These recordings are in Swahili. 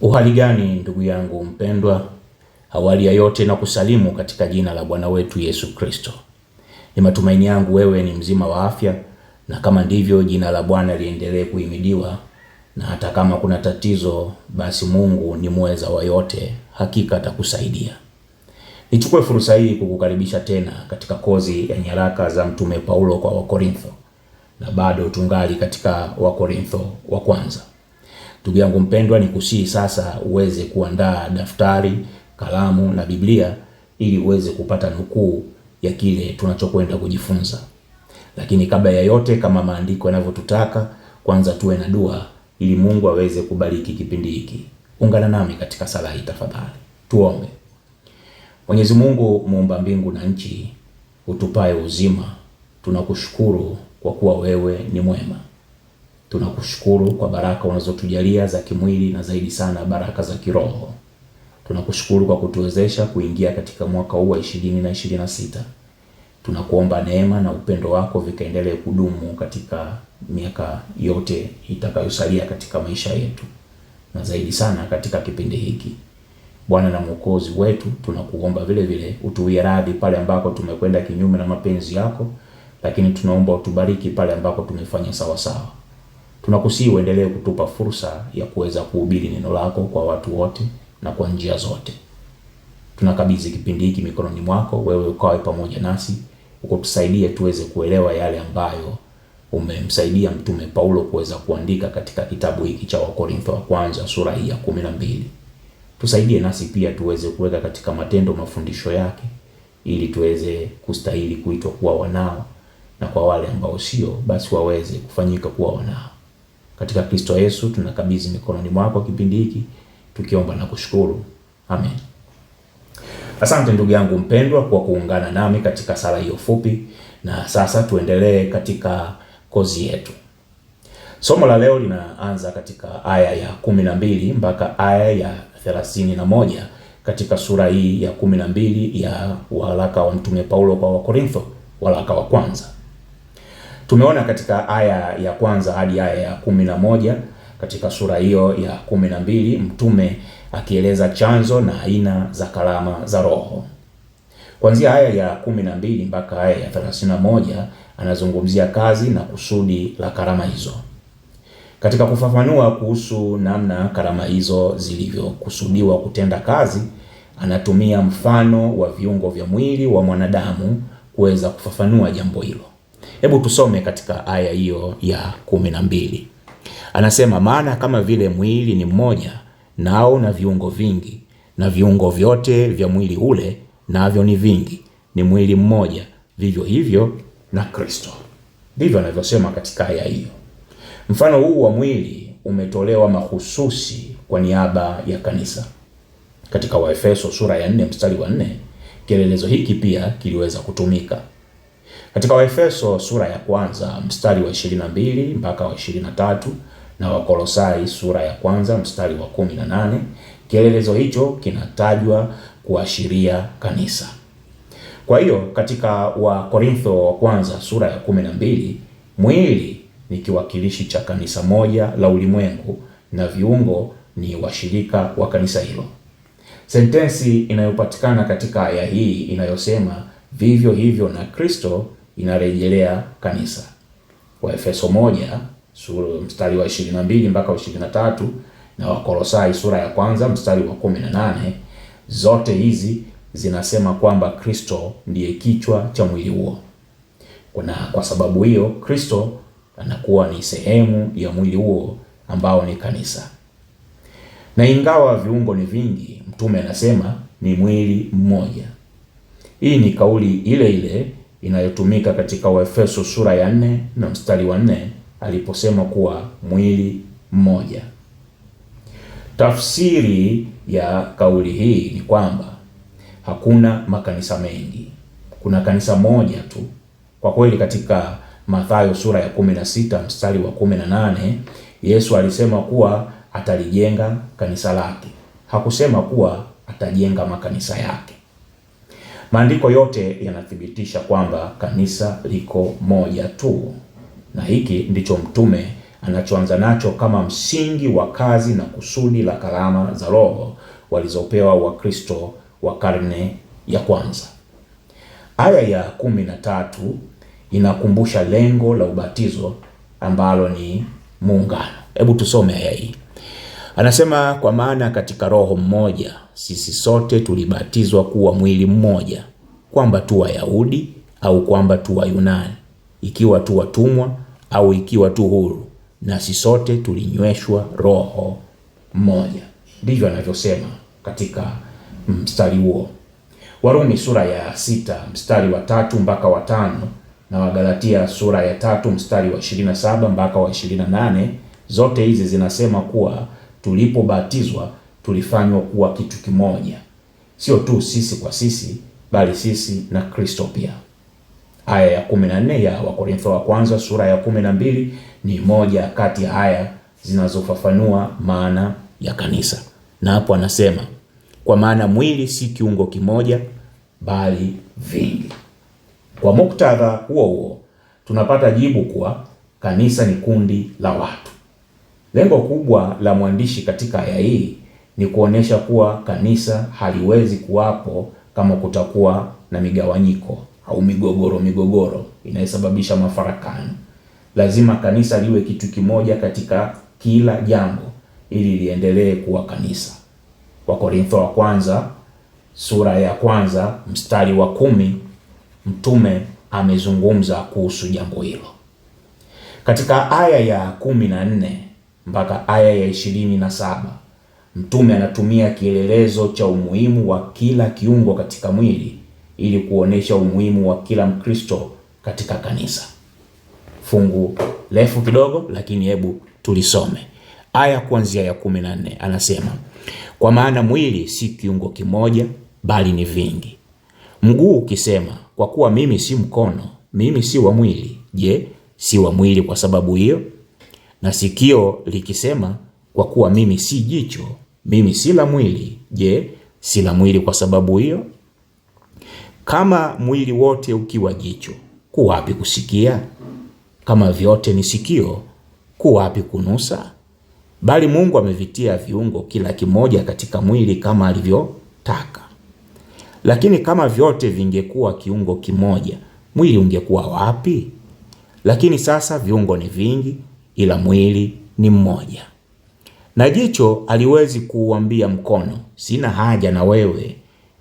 Uhali gani ndugu yangu mpendwa? Awali ya yote na kusalimu katika jina la Bwana wetu Yesu Kristo. Ni matumaini yangu wewe ni mzima wa afya, na kama ndivyo jina la Bwana liendelee kuhimidiwa, na hata kama kuna tatizo basi Mungu ni muweza wa yote, hakika atakusaidia. Nichukue fursa hii kukukaribisha tena katika kozi ya nyaraka za Mtume Paulo kwa Wakorintho, na bado tungali katika Wakorintho wa kwanza. Ndugu yangu mpendwa, nikusihi sasa uweze kuandaa daftari, kalamu na Biblia ili uweze kupata nukuu ya kile tunachokwenda kujifunza. Lakini kabla ya yote, kama maandiko yanavyotutaka, kwanza tuwe na dua ili Mungu aweze kubariki kipindi hiki. Ungana nami katika sala hii tafadhali. Tuombe. Mwenyezi Mungu muumba mbingu na nchi, utupaye uzima, tunakushukuru kwa kuwa wewe ni mwema. Tunakushukuru kwa baraka unazotujalia za kimwili na zaidi sana baraka za kiroho. Tunakushukuru kwa kutuwezesha kuingia katika mwaka huu wa 2026. Tunakuomba neema na upendo wako vikaendelee kudumu katika miaka yote itakayosalia katika maisha yetu, na zaidi sana katika kipindi hiki. Bwana na Mwokozi wetu, tunakuomba vile vile utuwie radhi pale ambako tumekwenda kinyume na mapenzi yako, lakini tunaomba utubariki pale ambako tumefanya sawa sawa. Tunakusihi uendelee kutupa fursa ya kuweza kuhubiri neno lako kwa watu wote na kwa njia zote. Tunakabidhi kipindi hiki mikononi mwako, wewe ukawe pamoja nasi, ukutusaidie tuweze kuelewa yale ambayo umemsaidia Mtume Paulo kuweza kuandika katika kitabu hiki cha Wakorintho wa kwanza sura hii ya 12. Tusaidie nasi pia tuweze kuweka katika matendo mafundisho yake ili tuweze kustahili kuitwa kuwa wanao, na kwa wale ambao sio basi waweze kufanyika kuwa wanao. Katika Kristo Yesu tunakabidhi mikononi mwako kipindi hiki tukiomba na kushukuru. Amen. Asante ndugu yangu mpendwa kwa kuungana nami katika sala hiyo fupi, na sasa tuendelee katika kozi yetu. Somo la leo linaanza katika aya ya 12 mpaka aya ya 31 katika sura hii ya 12 ya waraka wa Mtume Paulo kwa Wakorintho, waraka wa kwanza. Tumeona katika aya ya kwanza hadi aya ya 11 katika sura hiyo ya 12 mtume akieleza chanzo na aina za karama za Roho. Kuanzia aya ya 12 mpaka aya ya 31 anazungumzia kazi na kusudi la karama hizo. Katika kufafanua kuhusu namna karama hizo zilivyokusudiwa kutenda kazi, anatumia mfano wa viungo vya mwili wa mwanadamu kuweza kufafanua jambo hilo. Hebu tusome katika aya hiyo ya 12. Anasema, maana kama vile mwili ni mmoja nao na viungo vingi, na viungo vyote vya mwili ule navyo ni vingi, ni mwili mmoja, vivyo hivyo na Kristo. Ndivyo anavyosema katika aya hiyo. Mfano huu wa mwili umetolewa mahususi kwa niaba ya kanisa. Katika Waefeso sura ya 4 mstari wa 4, kielelezo hiki pia kiliweza kutumika. Katika Waefeso sura ya kwanza mstari wa 22 mpaka wa 23 na Wakolosai sura ya kwanza mstari wa 18, kielelezo hicho kinatajwa kuashiria kanisa. Kwa hiyo katika Wakorintho wa kwanza sura ya 12, mwili ni kiwakilishi cha kanisa moja la ulimwengu na viungo ni washirika wa kanisa hilo. Sentensi inayopatikana katika aya hii inayosema vivyo hivyo na Kristo inarejelea kanisa. Waefeso 1 sura mstari wa 22 mpaka 23 na Wakolosai sura ya kwanza mstari wa 18, zote hizi zinasema kwamba Kristo ndiye kichwa cha mwili huo. Kwa sababu hiyo Kristo anakuwa ni sehemu ya mwili huo ambao ni kanisa. Na ingawa viungo ni vingi, mtume anasema ni mwili mmoja. Hii ni kauli ile ile inayotumika katika Waefeso sura ya 4 na mstari wa 4 aliposema kuwa mwili mmoja. Tafsiri ya kauli hii ni kwamba hakuna makanisa mengi, kuna kanisa moja tu. Kwa kweli katika Mathayo sura ya 16 mstari wa 18, Yesu alisema kuwa atalijenga kanisa lake. Hakusema kuwa atajenga makanisa yake. Maandiko yote yanathibitisha kwamba kanisa liko moja tu, na hiki ndicho mtume anachoanza nacho kama msingi wa kazi na kusudi la karama za Roho walizopewa Wakristo wa karne ya kwanza. Aya ya 13 inakumbusha lengo la ubatizo ambalo ni muungano. Hebu tusome aya hii. Anasema, kwa maana katika Roho mmoja sisi sote tulibatizwa kuwa mwili mmoja, kwamba tu Wayahudi au kwamba tu Wayunani, ikiwa tu watumwa au ikiwa tu huru, nasi sote tulinyweshwa Roho mmoja. Ndivyo anavyosema katika mstari huo. Warumi sura ya 6 mstari wa 3 mpaka wa 5 na Wagalatia sura ya 3 mstari wa 27 mpaka wa 28, zote hizi zinasema kuwa tulipobatizwa tulifanywa kuwa kitu kimoja, sio tu sisi kwa sisi, bali sisi na Kristo pia. Aya ya 14 ya Wakorintho wa kwanza sura ya 12 ni moja kati ya aya zinazofafanua maana ya kanisa. Na hapo anasema, kwa maana mwili si kiungo kimoja bali vingi. Kwa muktadha huo huo tunapata jibu kuwa kanisa ni kundi la watu. Lengo kubwa la mwandishi katika aya hii ni kuonesha kuwa kanisa haliwezi kuwapo kama kutakuwa na migawanyiko au migogoro inayosababisha mafarakano. Lazima kanisa liwe kitu kimoja katika kila jambo ili liendelee kuwa kanisa. Wakorintho wa kwanza sura ya kwanza mstari wa 10, mtume amezungumza kuhusu jambo hilo. Katika aya ya 14 mpaka aya ya 27, mtume anatumia kielelezo cha umuhimu wa kila kiungo katika mwili ili kuonesha umuhimu wa kila Mkristo katika kanisa. Fungu refu kidogo, lakini hebu tulisome. Aya kuanzia ya 14 anasema, kwa maana mwili si kiungo kimoja bali ni vingi. Mguu ukisema, kwa kuwa mimi si mkono, mimi si wa mwili, je, si wa mwili kwa sababu hiyo? Na sikio likisema, kwa kuwa mimi si jicho, mimi si la mwili, je, si la mwili kwa sababu hiyo? Kama mwili wote ukiwa jicho, kuwapi kusikia? Kama vyote ni sikio, kuwapi kunusa? Bali Mungu amevitia viungo kila kimoja katika mwili kama alivyotaka. Lakini kama vyote vingekuwa kiungo kimoja, mwili ungekuwa wapi? Lakini sasa viungo ni vingi, ila mwili ni mmoja. Na jicho haliwezi kuuambia mkono, sina haja na wewe,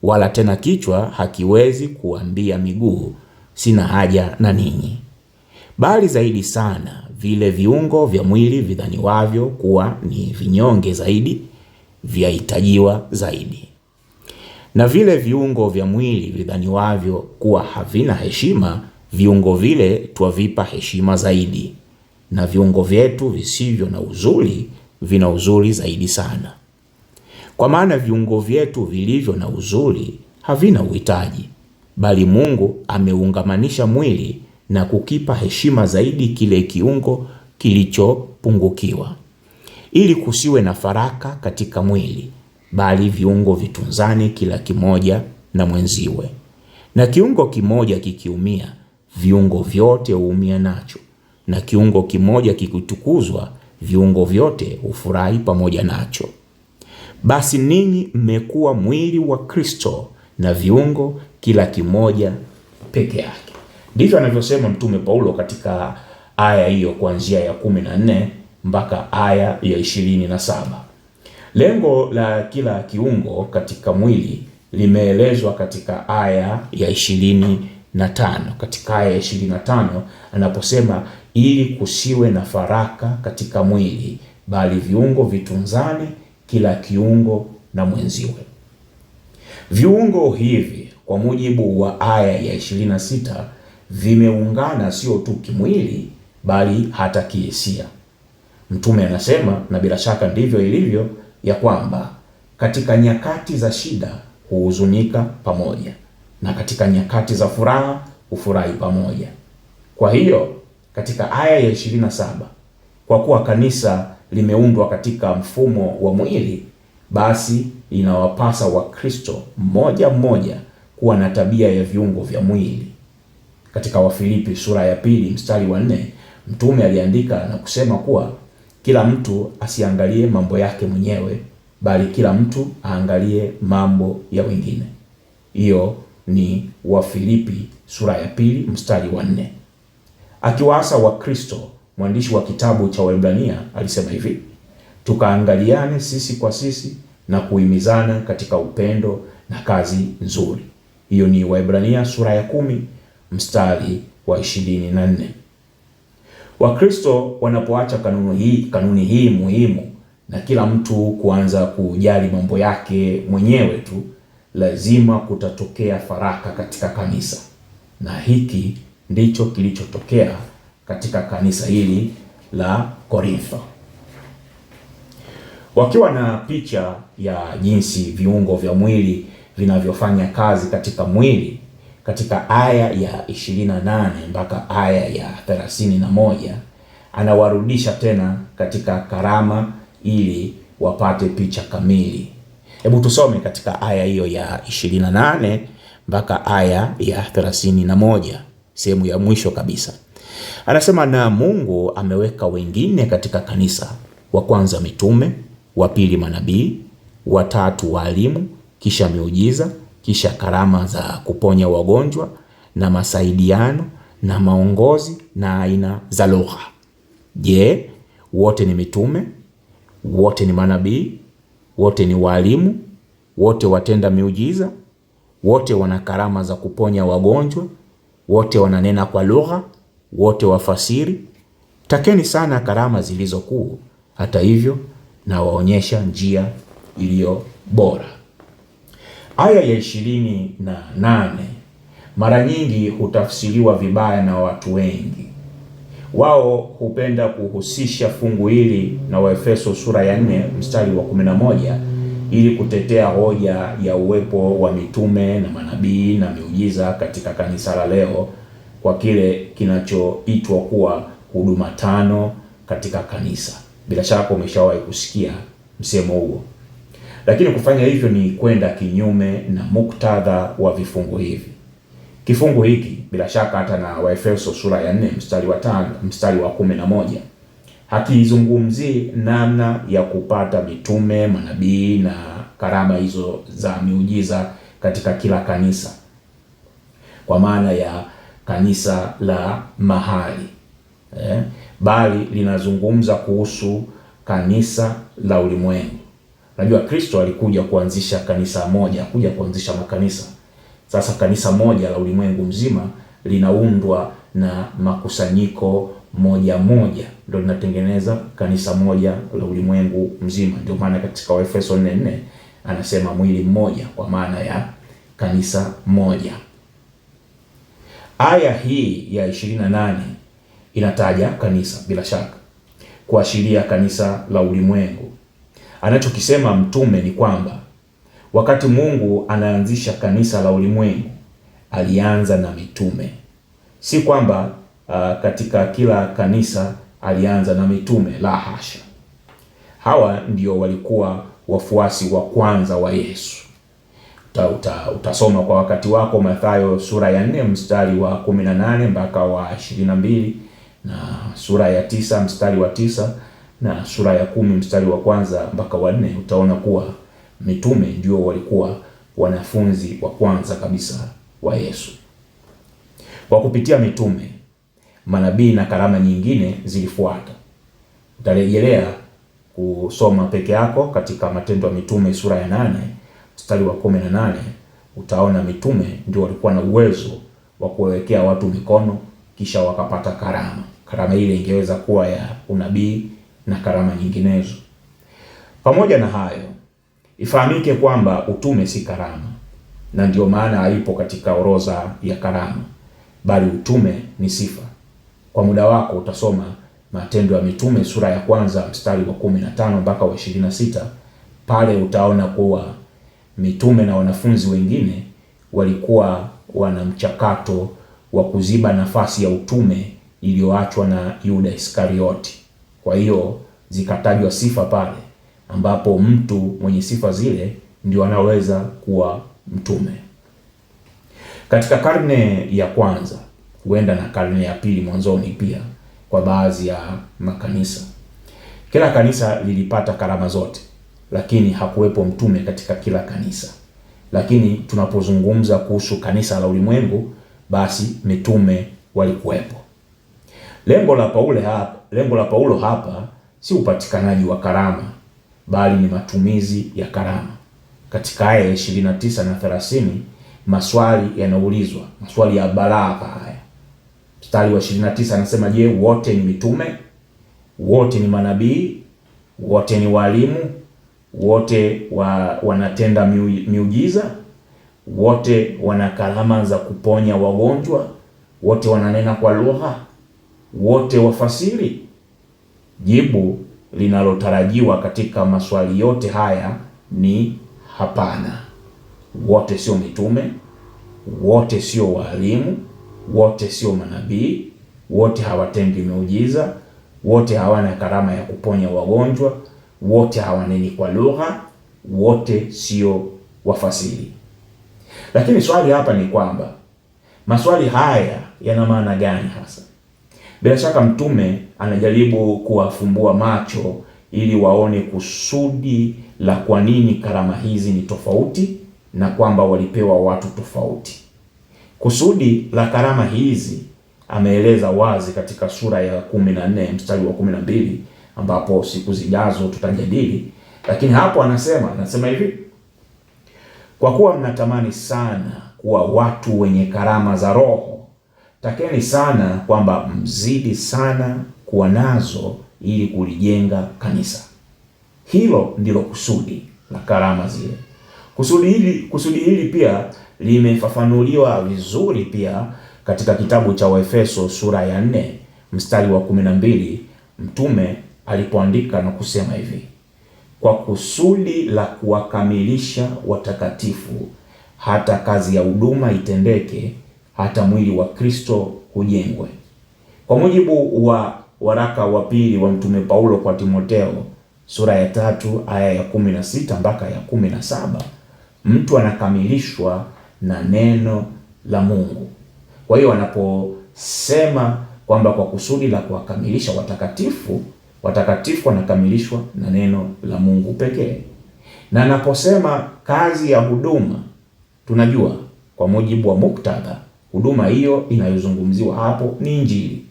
wala tena kichwa hakiwezi kuambia miguu, sina haja na ninyi. Bali zaidi sana vile viungo vya mwili vidhaniwavyo kuwa ni vinyonge zaidi, vyahitajiwa zaidi. Na vile viungo vya mwili vidhaniwavyo kuwa havina heshima, viungo vile twavipa heshima zaidi. Na viungo vyetu visivyo na uzuri vina uzuri zaidi sana. Kwa maana viungo vyetu vilivyo na uzuri havina uhitaji, bali Mungu ameungamanisha mwili na kukipa heshima zaidi kile kiungo kilichopungukiwa, ili kusiwe na faraka katika mwili, bali viungo vitunzane kila kimoja na mwenziwe. Na kiungo kimoja kikiumia, viungo vyote huumia nacho, na kiungo kimoja kikitukuzwa, viungo vyote hufurahi pamoja nacho. Basi ninyi mmekuwa mwili wa Kristo, na viungo kila kimoja peke yake. Ndivyo anavyosema mtume Paulo katika aya hiyo kuanzia ya 14 mpaka aya ya 27. Lengo la kila kiungo katika mwili limeelezwa katika aya ya 25. Katika aya ya 25 anaposema, ili kusiwe na faraka katika mwili, bali viungo vitunzane kila kiungo na mwenziwe. Viungo hivi kwa mujibu wa aya ya 26 vimeungana sio tu kimwili bali hata kihisia. Mtume anasema, na bila shaka ndivyo ilivyo, ya kwamba katika nyakati za shida huhuzunika pamoja, na katika nyakati za furaha hufurahi pamoja. Kwa hiyo katika aya ya 27, kwa kuwa kanisa limeundwa katika mfumo wa mwili, basi inawapasa Wakristo mmoja mmoja kuwa na tabia ya viungo vya mwili. Katika Wafilipi sura ya 2 mstari wa 4, Mtume aliandika na kusema kuwa kila mtu asiangalie mambo yake mwenyewe, bali kila mtu aangalie mambo ya wengine. Hiyo ni Wafilipi sura ya 2 mstari wa 4. Akiwaasa Wakristo, mwandishi wa kitabu cha Waebrania alisema hivi: tukaangaliane sisi kwa sisi na kuhimizana katika upendo na kazi nzuri. Hiyo ni Waebrania sura ya 10 mstari wa 24. Wakristo wanapoacha kanuni hii muhimu na kila mtu kuanza kujali mambo yake mwenyewe tu, lazima kutatokea faraka katika kanisa. Na hiki ndicho kilichotokea katika kanisa hili la Korintho. Wakiwa na picha ya jinsi viungo vya mwili vinavyofanya kazi katika mwili, katika aya ya 28 mpaka aya ya 31 anawarudisha tena katika karama ili wapate picha kamili. Hebu tusome katika aya hiyo ya 28 mpaka aya ya 31, sehemu ya mwisho kabisa. Anasema, na Mungu ameweka wengine katika kanisa, wa kwanza mitume, wa pili manabii, wa tatu walimu, kisha miujiza, kisha karama za kuponya wagonjwa na masaidiano na maongozi na aina za lugha. Je, wote ni mitume? Wote ni manabii? Wote ni walimu? Wote watenda miujiza? Wote wana karama za kuponya wagonjwa? Wote wananena kwa lugha? Wote wafasiri? Takeni sana karama zilizo kuu, hata hivyo na waonyesha njia iliyo bora. Aya ya 28 mara nyingi hutafsiriwa vibaya na watu wengi. Wao hupenda kuhusisha fungu hili na Waefeso sura ya 4 mstari wa 11 ili kutetea hoja ya uwepo wa mitume na manabii na miujiza katika kanisa la leo, kwa kile kinachoitwa kuwa huduma 5 katika kanisa. Bila shaka umeshawahi kusikia msemo huo. Lakini kufanya hivyo ni kwenda kinyume na muktadha wa vifungu hivi. Kifungu hiki bila shaka hata na Waefeso sura ya 4 mstari wa 11 hakizungumzii namna ya kupata mitume, manabii na karama hizo za miujiza katika kila kanisa, kwa maana ya kanisa la mahali, bali linazungumza kuhusu kanisa la ulimwengu. Najua Kristo alikuja kuanzisha kanisa moja, kuja kuanzisha makanisa. Sasa kanisa moja la ulimwengu mzima linaundwa na makusanyiko moja ndio linatengeneza kanisa moja la ulimwengu mzima. Ndio maana katika Waefeso 4:4 anasema mwili mmoja, kwa maana ya kanisa moja. Aya hii ya 28 inataja kanisa bila shaka, kuashiria kanisa la ulimwengu. Anachokisema mtume ni kwamba wakati Mungu anaanzisha kanisa la ulimwengu, alianza na mitume. Si kwamba katika kila kanisa alianza na mitume, la hasha. Hawa ndio walikuwa wafuasi wa kwanza wa Yesu. Utasoma kwa wakati wako Mathayo sura ya 4 mstari wa 18 mpaka wa 22, na sura ya 9 mstari wa 9, na sura ya 10 mstari wa 1 mpaka wa 4. Utaona kuwa mitume ndio walikuwa wanafunzi wa kwanza kabisa wa Yesu. Kwa kupitia mitume, manabii na karama nyingine zilifuata. Utarejelea kusoma peke yako katika Matendo ya Mitume sura ya 8 mstari wa 18. Utaona mitume ndio walikuwa na uwezo wa kuwekea watu mikono kisha wakapata karama. Karama ile ingeweza kuwa ya unabii na karama nyinginezo. Pamoja na hayo, ifahamike kwamba utume si karama, na ndio maana haipo katika orodha ya karama, bali utume ni sifa. Kwa muda wako utasoma Matendo ya Mitume sura ya 1 mstari wa 15 mpaka wa 26. Pale utaona kuwa mitume na wanafunzi wengine walikuwa wana mchakato wa kuziba nafasi ya utume iliyoachwa na Yuda Iskarioti. Kwa hiyo zikatajwa sifa pale, ambapo mtu mwenye sifa zile ndio anaweza kuwa mtume. Katika karne ya kwanza, huenda na karne ya pili mwanzoni pia, kwa baadhi ya makanisa. Kila kanisa lilipata karama zote, lakini hakuwepo mtume katika kila kanisa. Lakini tunapozungumza kuhusu kanisa la ulimwengu, basi mitume walikuwepo. Lengo la Paulo hapa si upatikanaji wa karama, bali ni matumizi ya karama. Katika aya 29 na 30 maswali yanaulizwa, maswali ya balagha haya. Mstari wa 29 anasema, je, wote ni mitume? Wote ni manabii? Wote ni walimu? Wote wanatenda miujiza? Wote wana karama za kuponya wagonjwa? Wote wananena kwa lugha? Wote wafasiri? Jibu linalotarajiwa katika maswali yote haya ni hapana. Wote sio mitume, wote sio walimu, wote sio manabii, wote hawatendi miujiza, wote hawana karama ya kuponya wagonjwa, wote hawaneni kwa lugha, wote sio wafasiri. Lakini swali hapa ni kwamba maswali haya yana maana gani hasa? Bila shaka mtume anajaribu kuwafumbua macho ili waone kusudi la kwa nini karama hizi ni tofauti na kwamba walipewa watu tofauti. Kusudi la karama hizi ameeleza wazi katika sura ya 14 mstari wa 12, ambapo siku zijazo tutajadili. Lakini hapo anasema hivi: kwa kuwa mnatamani sana kuwa watu wenye karama za Roho, takeni sana kwamba mzidi sana kuwa nazo ili kulijenga kanisa. Hilo ndilo kusudi la karama zile. Kusudi hili pia limefafanuliwa vizuri pia katika kitabu cha Waefeso sura ya 4 mstari wa 12, mtume alipoandika na kusema hivi: kwa kusudi la kuwakamilisha watakatifu, hata kazi ya huduma itendeke, hata mwili wa Kristo ujengwe. Kwa mujibu wa waraka wa pili wa mtume Paulo kwa Timotheo sura ya 3 aya ya 16 mpaka ya 17, mtu anakamilishwa na neno la Mungu. Kwa hiyo anaposema kwamba kwa kusudi la kuwakamilisha watakatifu wanakamilishwa na neno la Mungu pekee. Na anaposema kazi ya huduma, tunajua kwa mujibu wa muktadha, huduma hiyo inayozungumziwa hapo ni Injili.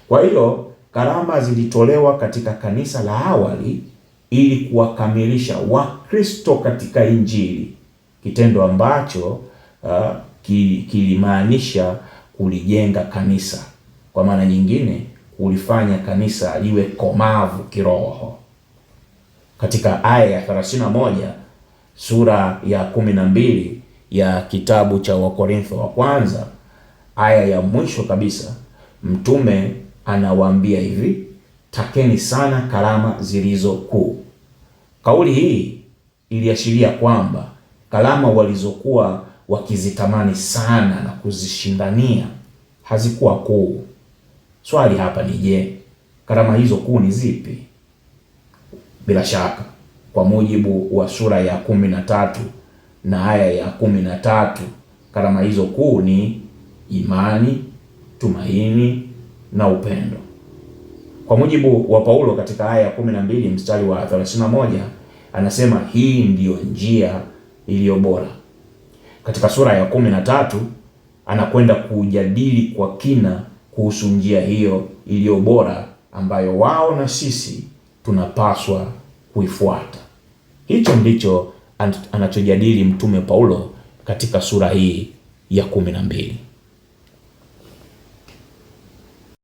Kwa hiyo karama zilitolewa katika kanisa la awali ili kuwakamilisha Wakristo katika Injili, kitendo ambacho kilimaanisha kulijenga kanisa. Kwa maana nyingine, kulifanya kanisa liwe komavu kiroho. Katika aya ya 31 sura ya 12 ya kitabu cha Wakorintho wa kwanza, aya ya mwisho kabisa, mtume anawaambia hivi: takeni sana karama zilizo kuu. Kauli hii iliashiria kwamba karama walizokuwa wakizitamani sana na kuzishindania hazikuwa kuu. Swali hapa ni je, karama hizo kuu ni zipi? Bila shaka kwa mujibu wa sura ya 13 na aya ya 13, karama hizo kuu ni imani, tumaini na upendo. Kwa mujibu wa Paulo katika aya ya 12 mstari wa 31, anasema hii ndiyo njia iliyo bora. Katika sura ya 13 anakwenda kujadili kwa kina kuhusu njia hiyo iliyo bora ambayo wao na sisi tunapaswa kuifuata. Hicho ndicho anachojadili mtume Paulo katika sura hii ya 12.